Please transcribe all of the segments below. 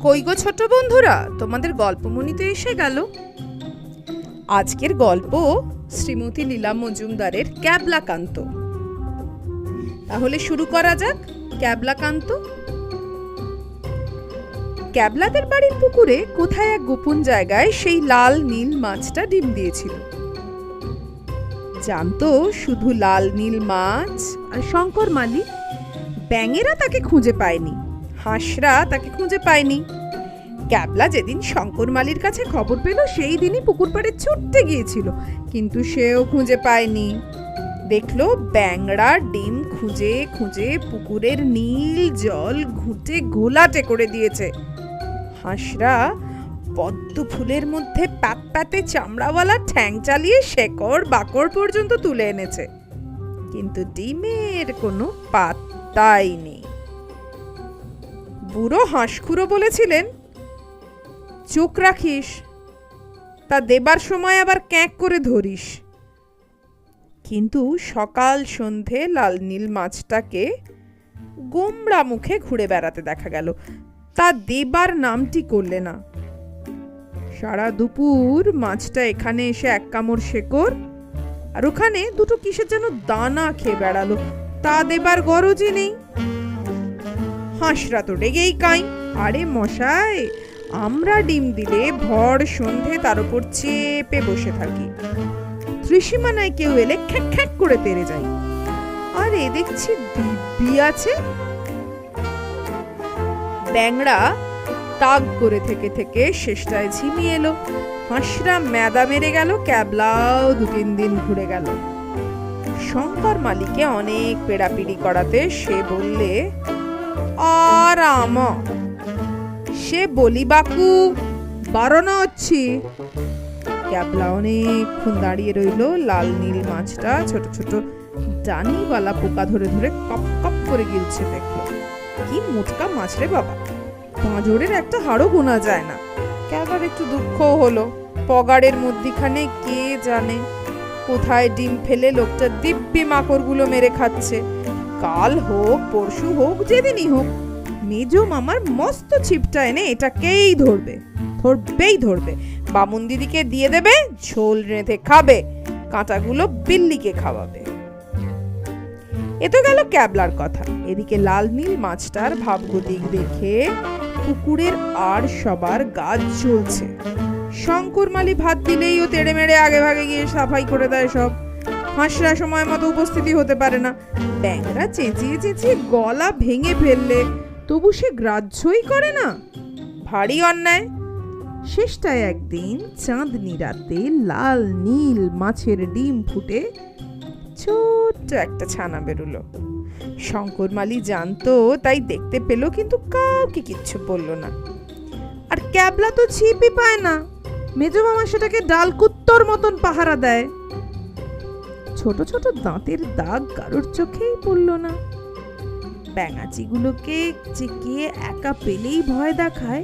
কই গো ছোট বন্ধুরা, তোমাদের গল্পমণি তো এসে গেল। আজকের গল্প শ্রীমতী লীলা মজুমদারের ক্যাবলাকান্ত। তাহলে শুরু করা যাক। ক্যাবলাকান্ত। ক্যাবলাদের বাড়ির পুকুরে কোথায় এক গোপন জায়গায় সেই লাল নীল মাছটা ডিম দিয়েছিল। জানতো শুধু লাল নীল মাছ আর শঙ্কর মালি। ব্যাঙেরা তাকে খুঁজে পায়নি, হাঁসরা তাকে খুঁজে পায়নি। ক্যাবলা যেদিন শঙ্কর মালির কাছে খবর পেল সেই দিনই পুকুর পাড়ে ছুটতে গিয়েছিল, কিন্তু সেও খুঁজে পায়নি। দেখলো ব্যাঙরা ডিম খুঁজে খুঁজে পুকুরের নীল জল ঘুঁটে ঘোলাটে করে দিয়েছে। হাঁসরা পদ্ম ফুলের মধ্যে প্যাতে চামড়াওয়ালা ঠ্যাং চালিয়ে শেকড় বাকড় পর্যন্ত তুলে এনেছে, কিন্তু ডিমের কোনো পাত্তাই নেই। বুড়ো হাঁসখুড়ো বলেছিলেন, চোখ রাখিস, তা দেবার সময় আবার ক্যাঁক করে ধরিস। কিন্তু সকাল সন্ধে লাল নীল মাছটাকে গোমড়া মুখে ঘুরে বেড়াতে দেখা গেল, তা দেবার নামটি করলে না। সারা দুপুর মাছটা এখানে এসে এক কামড় শেকড় আর ওখানে দুটো কিসের যেন দানা খেয়ে বেড়ালো, তা দেবার গরজই নেই। হাঁসরা তো রেগেই কাই, আরে মশাই, আমরা ডিম দিলে ভর সন্ধে তার উপর চেপে বসে থাকি, ত্রিসীমানায় কেউ এলে খ্যাক খ্যাক করে তেড়ে যাই, আর এ দেখছি দিব্যি আছে। ব্যাঙরা তাক করে থেকে থেকে শেষটায় ঝিমিয়ে এলো। হাঁসরা মেদা মেরে গেল, ক্যাবলাও 2-3 দিন ঘুরে গেল। শঙ্কর মালিকে অনেক পেড়াপিড়ি করাতে সে বললে, আর সে বলি বাকু বারণ হচ্ছি। ক্যাবলা অনেকক্ষণ দাঁড়িয়ে রইল। লাল নীল মাছটা ছোট ছোট ডানিওয়ালা পোকা ধরে ধরে কপ কপ করে গিলছে। দেখলো কি মোটকা মাছ রে বাবা, পাঁজরের একটা হাড়ও গোনা যায় না। ক্যাবলার একটু দুঃখ হলো, পগাড়ের মধ্যিখানে কে জানে কোথায় ডিম ফেলে লোকটা দিব্যি মাকড়গুলো মেরে খাচ্ছে। কাল হোক পরশু হোক যেদিনই হোক, মেজো মামার মস্ত ছিপটা এনে এটাকেই ধরবেই ধরবে। বামুন দিদিকে দিয়ে দেবে, ঝোল রেঁধে খাবে, কাঁটাগুলো বিল্লিকে খাওয়াবে। এ তো গেল ক্যাবলার কথা। এদিকে লাল নীল মাছটার ভাবগতিক দেখে পুকুরের আর সবার গা জ্বলছে। শঙ্কর মালি ভাত দিলেই ও তেড়ে মেড়ে আগে ভাগে গিয়ে সাফাই করে দেয় সব। হাঁসরা সময় মতো উপস্থিতি হতে পারে না। ব্যাঙরা চেঁচিয়ে চেঁচিয়ে গলা ভেঙে ফেললে তবু সে গ্রাহ্যই করে না, ভারী অন্যায়। শেষটায় একদিন চাঁদনি রাতে লাল নীল মাছের ডিম ফুটে ছোট্ট একটা ছানা বেরোলো। শঙ্কর মালি জানতো, তাই দেখতে পেল, কিন্তু কাউকে কিচ্ছু বলল না। আর ক্যাবলা তো ছিপই পায় না, মেজো মামা সেটাকে ডাল কুত্তর মতন পাহারা দেয়। ছোট ছোট দাঁতের দাগ কারোর চোখেই পড়ল না। ব্যাঙাচিগুলোকে যে কে একা পেলেই ভয় দেখায়,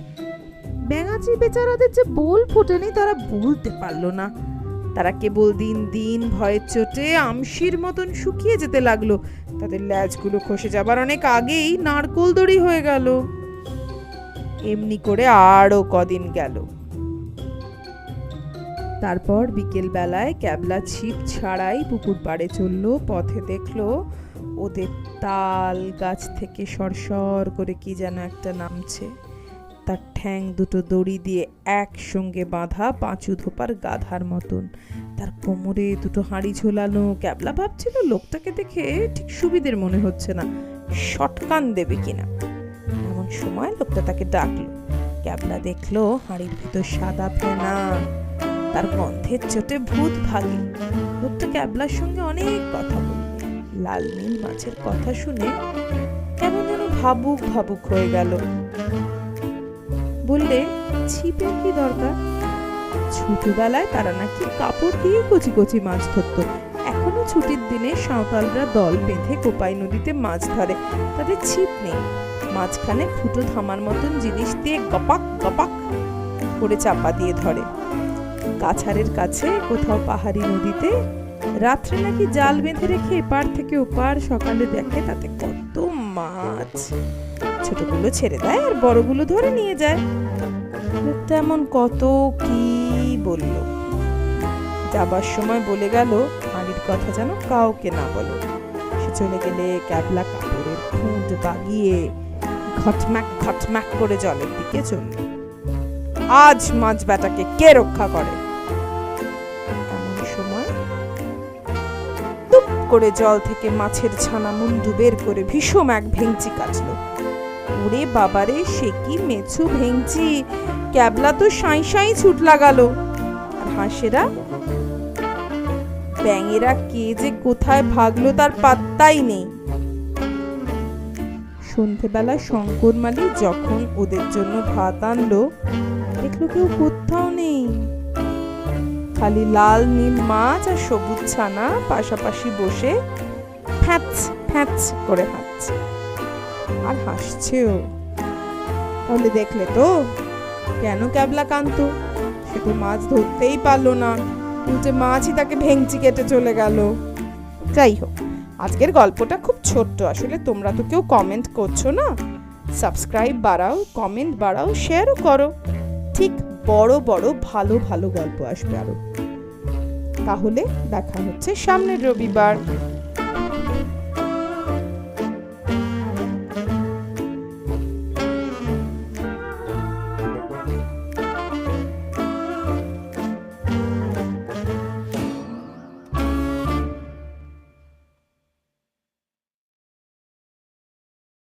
ব্যাঙাচি বেচারাদের যে বোল ফোটেনি তারা বলতে পারল না। তারা কেবল দিন দিন ভয়ের চোটে আমশির মতন শুকিয়ে যেতে লাগলো। তাদের ল্যাজগুলো খসে যাবার অনেক আগেই নারকোল দড়ি হয়ে গেল। এমনি করে আরো কদিন গেল। তারপর বিকেল বেলায় ক্যাবলা ছিপ ছাড়াই পুকুর পাড়ে চললো। পথে দেখলো ওদের তাল গাছ থেকে সরসর করে কি যেন একটা নামছে। তার ঠ্যাং দুটো দড়ি দিয়ে একসঙ্গে বাঁধা, পাঁচু ধোপার গাধার মতন। তার কোমরে দুটো হাঁড়ি ঝোলানো। ক্যাবলা ভাবছিল লোকটাকে দেখে ঠিক সুবিধের মনে হচ্ছে না, শটকান দেবে কিনা। এমন সময় লোকটা তাকে ডাকলো। ক্যাবলা দেখলো হাঁড়ির ভিতর সাদা ফেনা, তার গন্ধের চোটে ভূত ভাগে। লোকটা ক্যাবলার সঙ্গে অনেক কথা বলল। লাল নীল মাছের কথা শুনে কেমন যেন ভাবুক ভাবুক হয়ে গেল। বললে, ছিপের কি দরকার? ছোটবেলায় তারা নাকি কাপড় দিয়ে কচি কচি মাছ ধরতো। এখনো ছুটির দিনে সাঁওতালরা দল বেঁধে কোপাই নদীতে মাছ ধরে। তাদের ছিপ নেই, মাঝখানে ফুটো ধামার মতন জিনিস দিয়ে গপাক গপাক করে চাপা দিয়ে ধরে। কাছারের কাছে কোথাও পাহাড়ি নদীতে রাত্রে নাকি জাল বেঁধে রেখে এপার থেকে ওপার, সকালে দেখে তাতে কত মাছ। ছোটগুলো ছেড়ে দেয় আর বড়গুলো ধরে নিয়ে যায়। লোকটা এমন কত কি বলল, যাবার সময় বলে গেল হাঁড়ির কথা যেন কাউকে না বলে। সে চলে গেলে ক্যাবলা কাপড়ের খুঁট বাগিয়ে ঘটম্যাক ঘটম্যাক করে জলের দিকে চলল। আজ মাছ বেটাকে কে রক্ষা করে? এমন সময় টুপ করে জল থেকে মাছের ছানা মুন্ডু বের করে ভীষণ এক ভেঙচি কাটলো। ওরে বাবারে, সে কি মেছু ভেঙচি! ক্যাবলা তো সাঁই সাঁই ছুট লাগালো। আর হাঁসেরা ব্যাঙেরা কে যে কোথায় ভাগলো তার পাত্তাই নেই। সন্ধেবেলা শঙ্কর মালি যখন ওদের জন্য ভাত আনলো, দেখলো কেউ কোথাও নেই। খালি লাল নীল মাছ আর সবুজ ছানা পাশাপাশি বসে ফ্যাচ ফ্যাচ করে হাঁটছে, আর হাসছেও। তাহলে দেখলে তো কেন ক্যাবলা কাঁদতো? সে তো মাছ ধরতেই পারলো না, উল্টে মাছই তাকে ভেঙচি কেটে চলে গেল। যাই হোক, আজকের গল্পটা খুব ছোট্ট। আসলে তোমরা তো কেউ কমেন্ট করছো না। সাবস্ক্রাইব বাড়াও, কমেন্ট বাড়াও, শেয়ারও করো। ঠিক বড় বড় ভালো ভালো গল্প আসবে আরো। তাহলে দেখা হচ্ছে সামনের রবিবার।